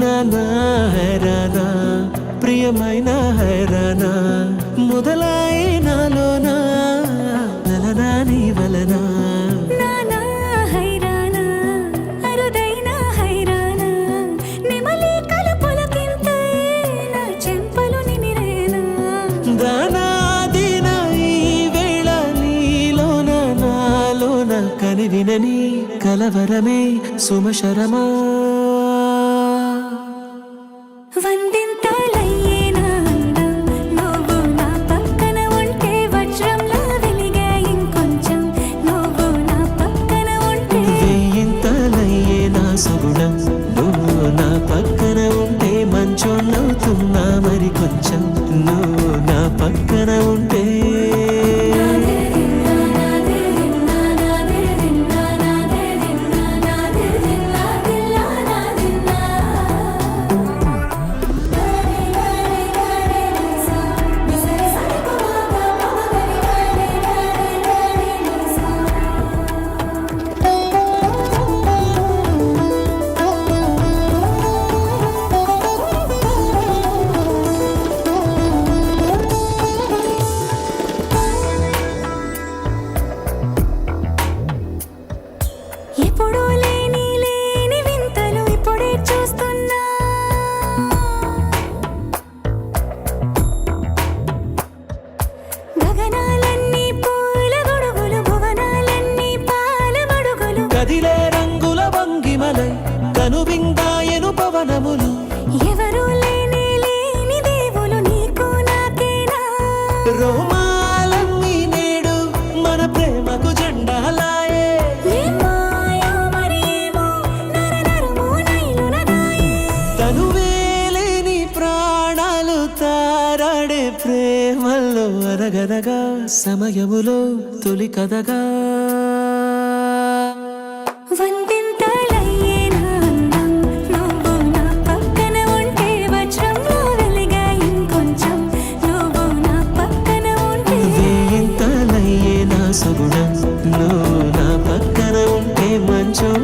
నానా హైరానా ప్రియమైన హైరానా మొదలాయి నాలోనా నలనా నీ వలనా కనివినని కలవరమే సుమశరమా వందింతలయ్యేనా నువ్వు నా పక్కన ఉంటే వజ్రంలా వెలిగే ఇంకొంచెం నువ్వు నా పక్కన ఉంటే వేయింతలయ్యేనా సగుణం నువ్వు నా పక్కన ఉంటే మంచోళ్ళవుతున్నా మరి కొంచెం నువ్వు నా పక్కన ఉంటే ఎప్పుడూ లేని వింతలు ఇప్పుడే చూస్తున్నా గగనాలన్నీ పూల గొడుగులు భువనాలన్నీ పాల మడుగులు కదిలే రంగుల వంగిమలై కనువిందాయను పవనములు ఎవరూ లేని దేవులు నీకు నాకేనా రోమాలన్నీ నేడు మన ప్రేమకు జెండాలాయే తనువేలేని ప్రాణాలు తారాడే ప్రేమల్లో అరగరగా సమయములో తొలి కథగా వందింతలయ్యేనా అందం నువ్వు నా పక్కన ఉంటే వజ్రంలో వెలిగే ఇంకొంచెం నువ్వు నా పక్కన ఉంటే వేయింతలయ్యేనా సగుణం నువ్వు నా పక్కన ఉంటే మంచం